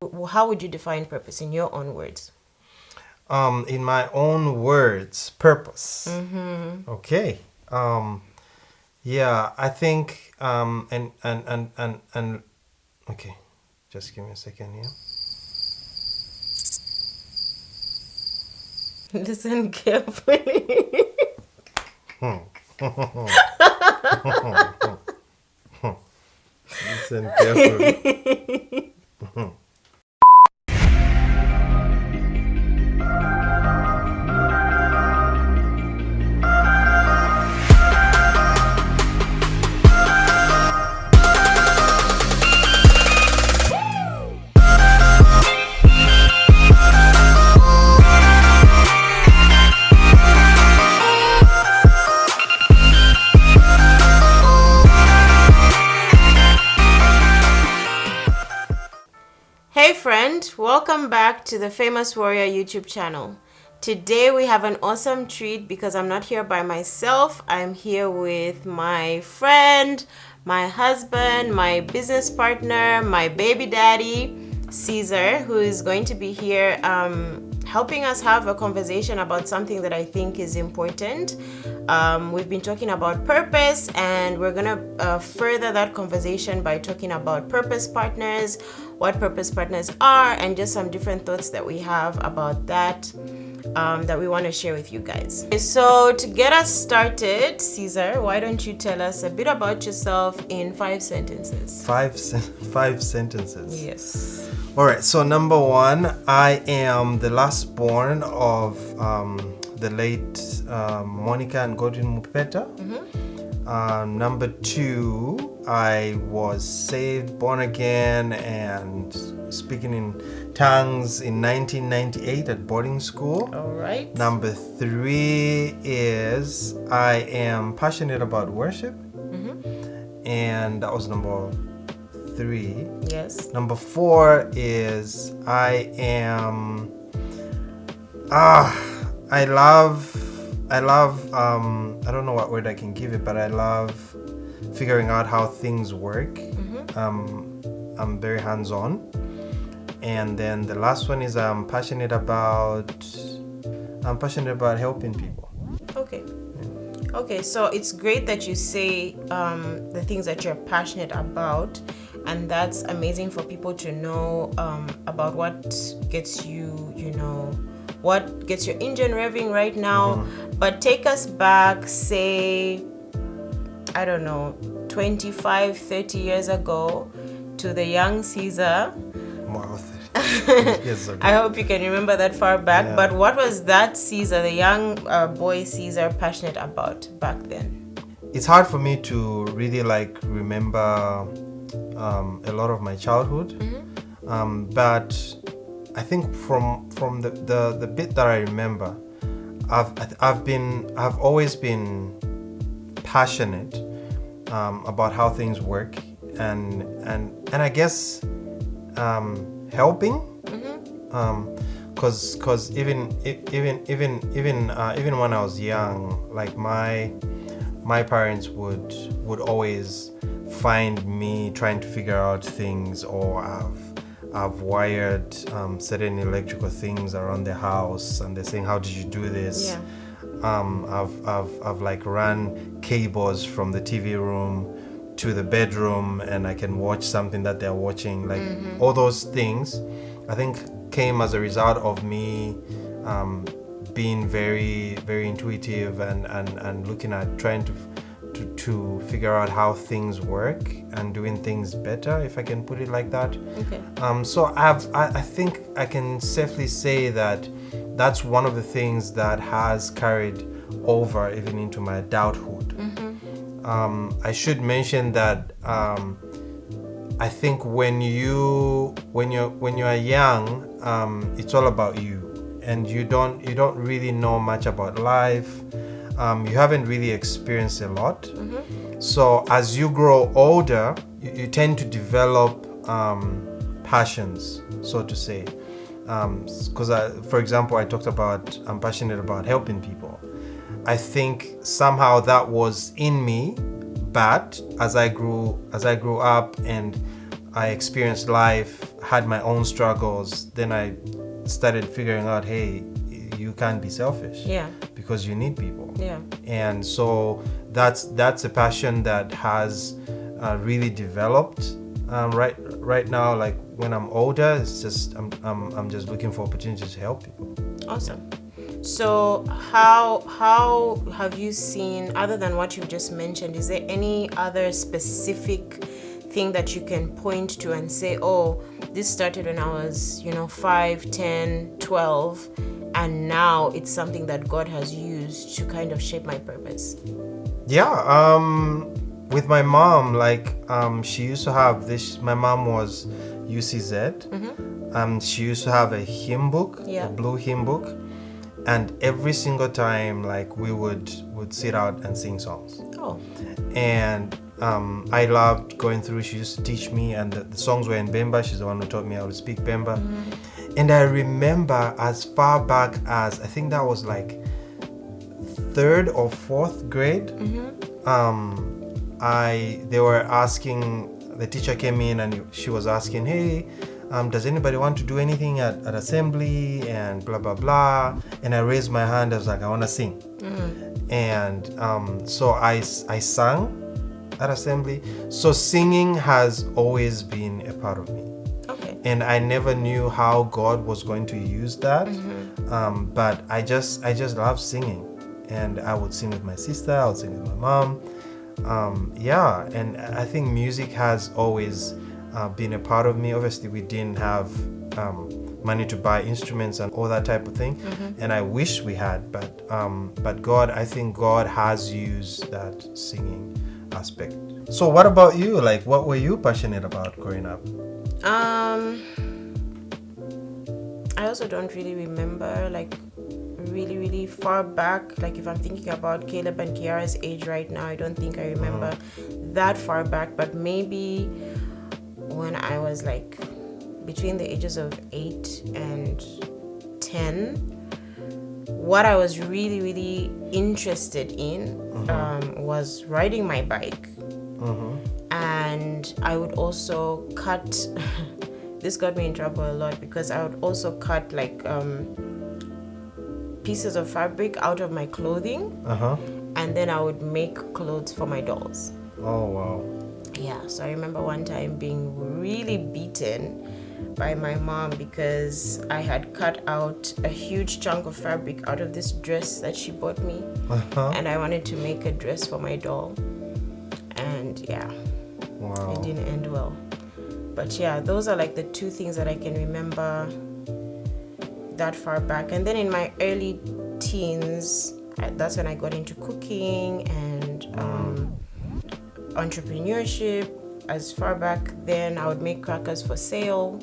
How would you define purpose in your own words? In my own words, purpose. Okay. Yeah, I think and okay. Just give me a second here. Listen carefully. Listen carefully. Hey friend, welcome back to the Famous Warrior YouTube channel. Today we have an awesome treat because I'm not here by myself. I'm here with my friend, my husband, my business partner, my baby daddy, Caesar, who is going to be here helping us have a conversation about something that I think is important. We've been talking about purpose, and we're gonna further that conversation by talking about purpose partners, what purpose partners are, and just some different thoughts that we have about that that we want to share with you guys. So to get us started, Caesar, why don't you tell us a bit about yourself in 5 sentences? Five sentences. Yes. All right. So number one, I am the last born of the late Monica and Godwin Mupeta. Number two, I was saved, born again, and speaking in tongues in 1998 at boarding school. All right. Number three is I am passionate about worship, and that was number three. Yes. Number four is I am I love I don't know what word I can give it, but I love figuring out how things work. I'm very hands-on. And then the last one is I'm passionate about helping people. Okay. Okay, so it's great that you say the things that you're passionate about, and that's amazing for people to know about what gets you, what gets your engine revving right now. But take us back, say, I don't know, 25, 30 years ago to the young Caesar. Wow. Yes, okay. I hope you can remember that far back. Yeah. But what was that Caesar, the young boy Caesar, passionate about back then? It's hard for me to really remember a lot of my childhood, but I think from the bit that I remember, I've always been passionate about how things work, and I guess helping, because even when I was young, like my parents would always find me trying to figure out things, or I've wired certain electrical things around the house, and they're saying, "How did you do this?" Yeah. I've run cables from the TV room to the bedroom, and I can watch something that they're watching. All those things, I think, came as a result of me being very, very intuitive and looking at trying to figure out how things work and doing things better, if I can put it like that. Okay. So I think I can safely say that that's one of the things that has carried over even into my adulthood. I should mention that I think when you are young, it's all about you, and you don't really know much about life. You haven't really experienced a lot. So as you grow older, you tend to develop passions, so to say. Because for example, I talked about I'm passionate about helping people. I think somehow that was in me, but as I grew up and I experienced life, had my own struggles. Then I started figuring out, hey, you can't be selfish. Yeah. Because you need people. Yeah. And so that's a passion that has really developed. Right now, like when I'm older, it's just I'm just looking for opportunities to help people. Awesome. So how have you seen, other than what you've just mentioned, is there any other specific thing that you can point to and say, oh, this started when I was 5, 10, 12, and now it's something that God has used to kind of shape my purpose? Yeah, with my mom, like she used to have this. My mom was UCZ. She used to have a hymn book, Yeah. a blue hymn book, and every single time, like we would sit out and sing songs. Oh. And I loved going through. She used to teach me, and the songs were in Bemba. She's the one who taught me how to speak Bemba. And I remember as far back as, I think that was like 3rd or 4th grade, they were asking, the teacher came in and she was asking, hey, does anybody want to do anything at assembly and blah blah blah. And I raised my hand. I was like, I want to sing. And so I sang at assembly. So singing has always been a part of me. Okay. And I never knew how God was going to use that. But I just love singing. And I would sing with my sister, I would sing with my mom. And I think music has always been a part of me. Obviously, we didn't have money to buy instruments and all that type of thing, and I wish we had. But God, I think God has used that singing aspect. So, what about you? Like, what were you passionate about growing up? I also don't really remember, like, really far back. Like, if I'm thinking about Caleb and Kiara's age right now, I don't think I remember that far back, but maybe when I was like between the ages of 8 and 10, what I was really interested in was riding my bike. And I would also cut this got me in trouble a lot, because I would also cut like pieces of fabric out of my clothing, and then I would make clothes for my dolls. Oh wow. Yeah, so I remember one time being really beaten by my mom because I had cut out a huge chunk of fabric out of this dress that she bought me, and I wanted to make a dress for my doll, and yeah, Wow. it didn't end well. But yeah, those are like the two things that I can remember that far back. And then in my early teens, that's when I got into cooking and entrepreneurship. As far back then, I would make crackers for sale.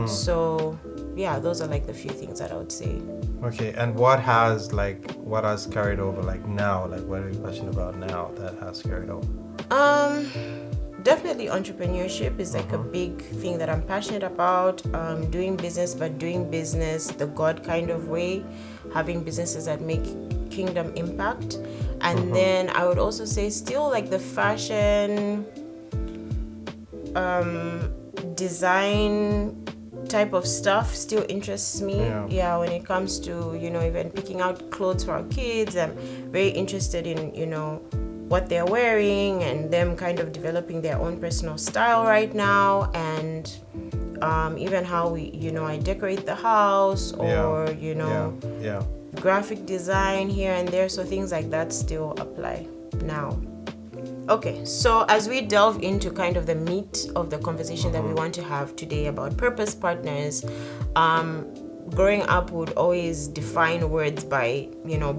So yeah, those are like the few things that I would say. Okay, and what has carried over, like now, like what are you passionate about now that has carried over? Definitely entrepreneurship is like a big thing that I'm passionate about. Doing business, but doing business the God kind of way, having businesses that make kingdom impact. And then I would also say still like the fashion design type of stuff still interests me. Yeah, when it comes to, even picking out clothes for our kids, I'm very interested in, what they're wearing and them kind of developing their own personal style right now, and even how we, I decorate the house, or graphic design here and there. So things like that still apply now. Okay, so as we delve into kind of the meat of the conversation that we want to have today about purpose partners, growing up would always define words by,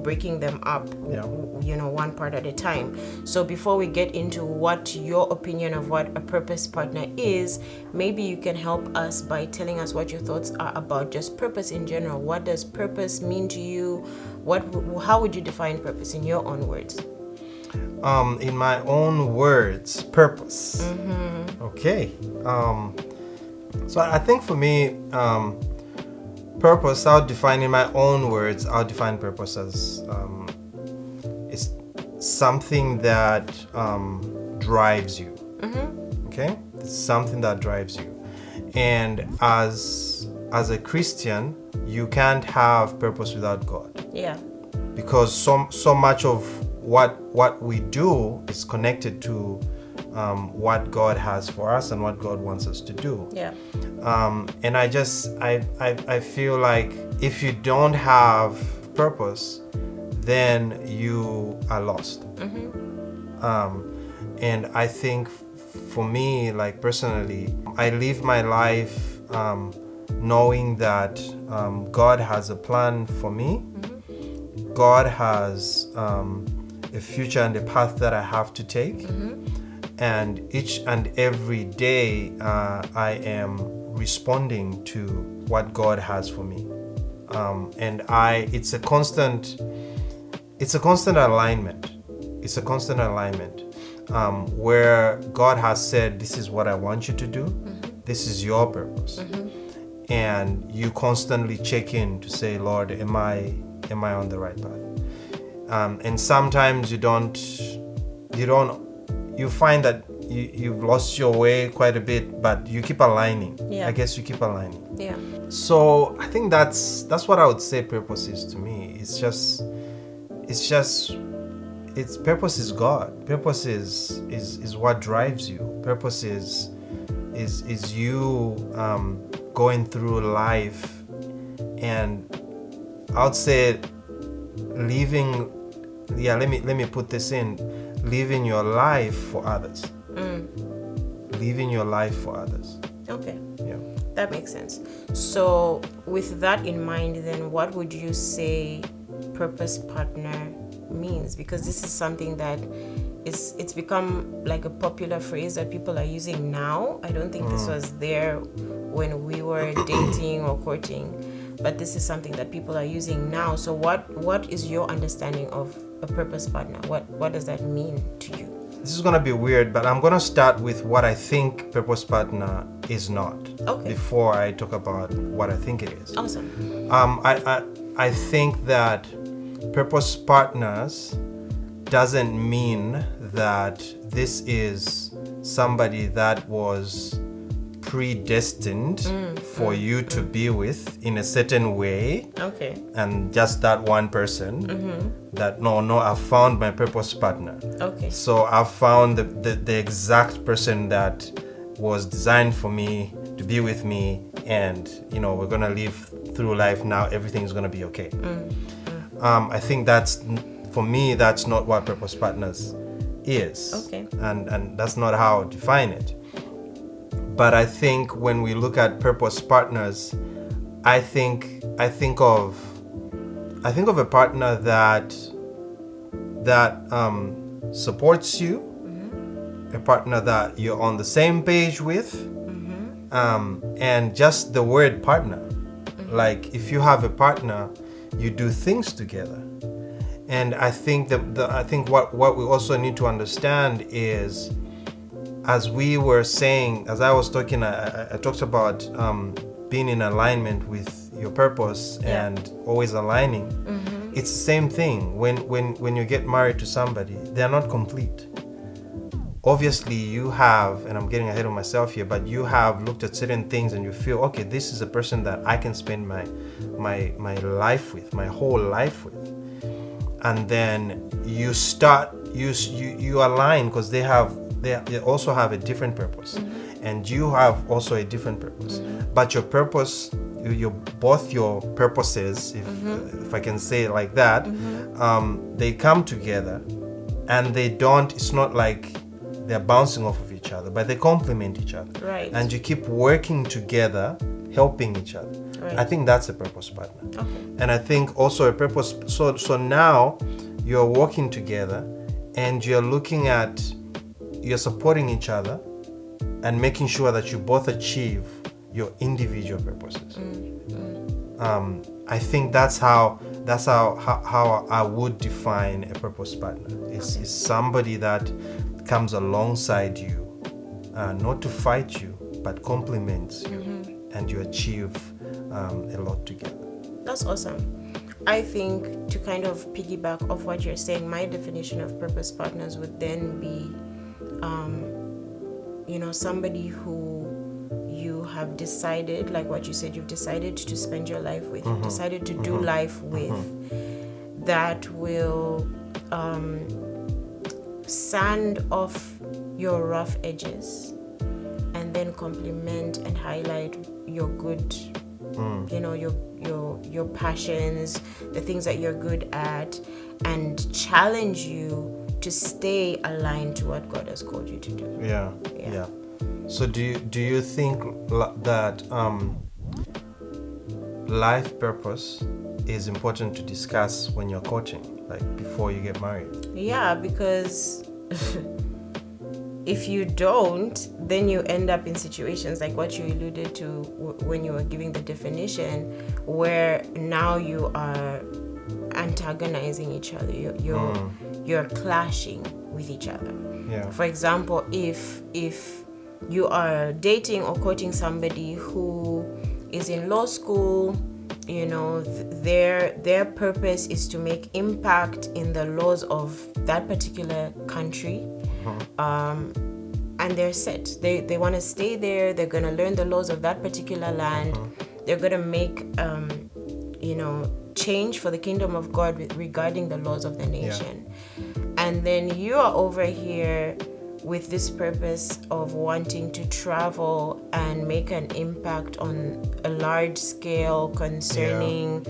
breaking them up, one part at a time. So before we get into what your opinion of what a purpose partner is, maybe you can help us by telling us what your thoughts are about just purpose in general. What does purpose mean to you? How would you define purpose in your own words? In my own words, purpose. Okay. So I think for me, purpose, I'll define in my own words, I'll define purpose as it's something that drives you. Okay? something that drives you. And as a Christian, you can't have purpose without God. Yeah. Because so much of what we do is connected to what God has for us and what God wants us to do. Yeah. And I feel like if you don't have purpose, then you are lost. And I think for me, like personally, I live my life knowing that God has a plan for me. God has a future and a path that I have to take. And each and every day I am responding to what God has for me. And it's a constant alignment. It's a constant alignment where God has said, this is what I want you to do. This is your purpose. And you constantly check in to say, Lord, am I on the right path? And sometimes you find that you've lost your way quite a bit, but you keep aligning. Yeah. I guess you keep aligning. Yeah. So I think that's what I would say purpose is to me. It's purpose is God. Purpose is what drives you. Purpose is you going through life, and I would say living. Yeah, let me put this in. Living your life for others. Living your life for others. Okay. Yeah. That makes sense. So with that in mind, then what would you say purpose partner means? Because this is something that it's become like a popular phrase that people are using now. I don't think this was there when we were dating or courting, but this is something that people are using now. So what is your understanding of a purpose partner? What does that mean to you? This is gonna be weird, but I'm gonna start with what I think purpose partner is not. Okay. Before I talk about what I think it is. Awesome. I think that purpose partners doesn't mean that this is somebody that was predestined for you to be with in a certain way. Okay. And just that one person. That no, I've found my purpose partner. Okay. So I've found the exact person that was designed for me to be with me, and we're gonna live through life now. Everything's gonna be okay. I think for me that's not what purpose partners is. Okay. And that's not how I define it. But I think when we look at purpose partners, I think of a partner that supports you, a partner that you're on the same page with, and just the word partner. Like if you have a partner, you do things together. And I think what we also need to understand is, as we were saying, as I was talking, I talked about being in alignment with your purpose and always aligning. It's the same thing. When you get married to somebody, they're not complete. Obviously you have, and I'm getting ahead of myself here, but you have looked at certain things and you feel, okay, this is a person that I can spend my life with, my whole life with. And then you align because they also have a different purpose, and you have also a different purpose. But your purpose, both your purposes, if I can say it like that, they come together, and it's not like they're bouncing off of each other, but they complement each other. Right. And you keep working together, helping each other. Right. I think that's a purpose partner. Okay. And I think also a purpose, so now you're working together and you're supporting each other and making sure that you both achieve your individual purposes. I think that's how I would define a purpose partner. It's somebody that comes alongside you, not to fight you, but complements you, and you achieve a lot together. That's awesome. I think to kind of piggyback off what you're saying, my definition of purpose partners would then be somebody who you have decided, like what you said, you've decided to spend your life with, you've decided to do life with, that will sand off your rough edges and then complement and highlight your good, your passions, the things that you're good at, and challenge you to stay aligned to what God has called you to do. Yeah. So do you think that life purpose is important to discuss when you're coaching, like before you get married? Yeah, because if you don't, then you end up in situations like what you alluded to when you were giving the definition, where now you are antagonizing each other. You're clashing with each other. Yeah. For example, if you are dating or courting somebody who is in law school, their purpose is to make impact in the laws of that particular country. And they're set. They want to stay there. They're going to learn the laws of that particular land. They're going to make change for the kingdom of God regarding the laws of the nation. And then you are over here with this purpose of wanting to travel and make an impact on a large scale concerning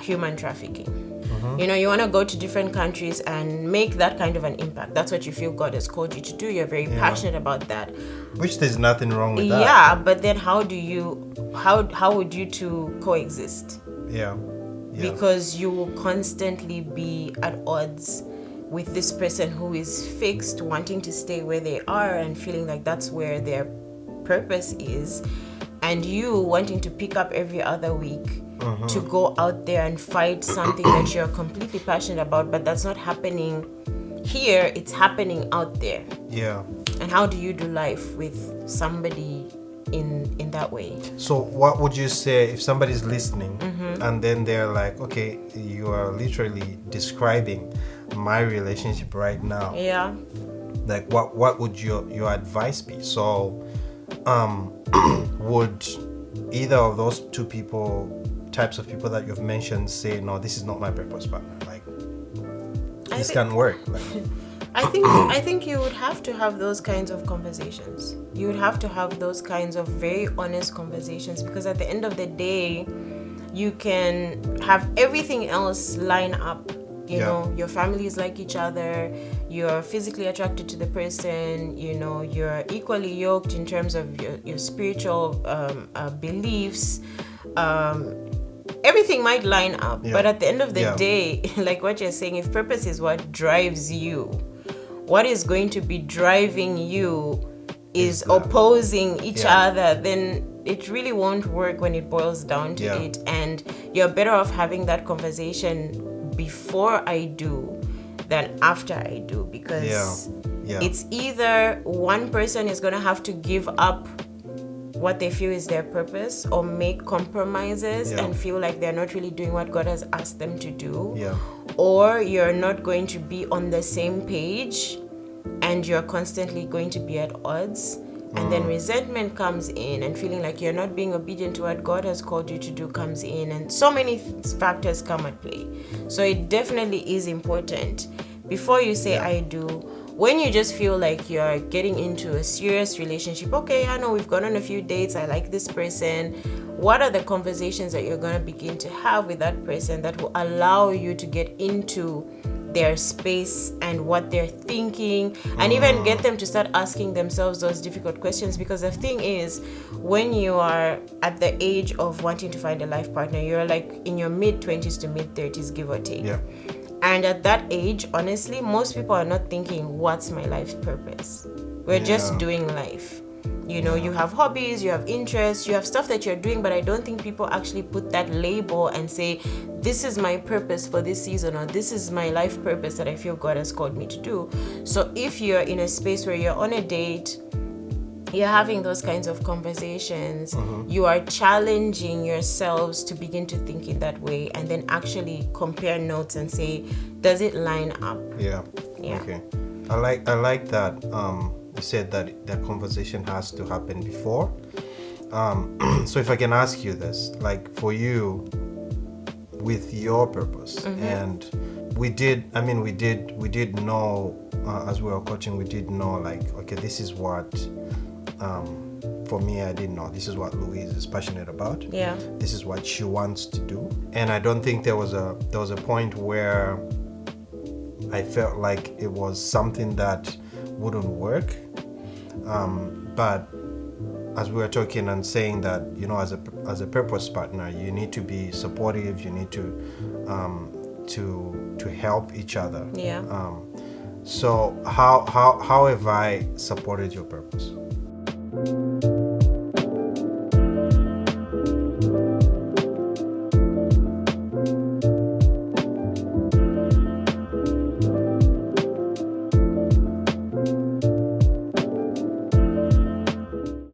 human trafficking. You want to go to different countries and make that kind of an impact. That's what you feel God has called you to do. You're very passionate about that. Which there's nothing wrong with that. Yeah, but then how would you two coexist? Yeah. Because you will constantly be at odds with this person who is fixed, wanting to stay where they are and feeling like that's where their purpose is, and you wanting to pick up every other week to go out there and fight something that you're completely passionate about, but that's not happening here, it's happening out there. Yeah. And how do you do life with somebody in that way? So what would you say if somebody's listening and then they're like, okay, you are literally describing my relationship right now. Yeah. Like what would your advice be? So would either of those two types of people that you've mentioned say, no, this is not my purpose partner, like this can't work? Like, I think you would have to have those kinds of conversations. You would have to have those kinds of very honest conversations, because at the end of the day, you can have everything else line up. Your families like each other, you're physically attracted to the person, you're equally yoked in terms of your spiritual beliefs. Everything might line up, but at the end of the day, like what you're saying, if purpose is what drives you, what is going to be driving you is opposing each other, then it really won't work when it boils down to it. And you're better off having that conversation before I do than after I do, because it's either one person is going to have to give up what they feel is their purpose or make compromises and feel like they're not really doing what God has asked them to do, or you're not going to be on the same page and you're constantly going to be at odds. And then resentment comes in, and feeling like you're not being obedient to what God has called you to do comes in, and so many factors come at play. So it definitely is important, before you say I do, when you just feel like you're getting into a serious relationship, okay, I know we've gone on a few dates, I like this person, what are the conversations that you're going to begin to have with that person that will allow you to get into their space and what they're thinking, and even get them to start asking themselves those difficult questions? Because the thing is, when you are at the age of wanting to find a life partner, you're like in your mid-20s to mid-30s, give or take. And at that age, honestly, most people are not thinking, what's my life purpose? We're just doing life. You have hobbies, you have interests, you have stuff that you're doing, but I don't think people actually put that label and say, this is my purpose for this season, or this is my life purpose that I feel God has called me to do. So if you're in a space where you're on a date, you're having those kinds of conversations, you are challenging yourselves to begin to think in that way, and then actually compare notes and say, does it line up? Okay. I like that you said that the conversation has to happen before. So if I can ask you this, like for you, with your purpose, and we did know, as we were coaching, we did know, like, okay, this is what, for me, I didn't know, this is what Louise is passionate about. Yeah. This is what she wants to do. And I don't think there was a point where I felt like it was something that wouldn't work. But as we were talking and saying that, you know, as a purpose partner, you need to be supportive. You need to help each other. Yeah. So how have I supported your purpose?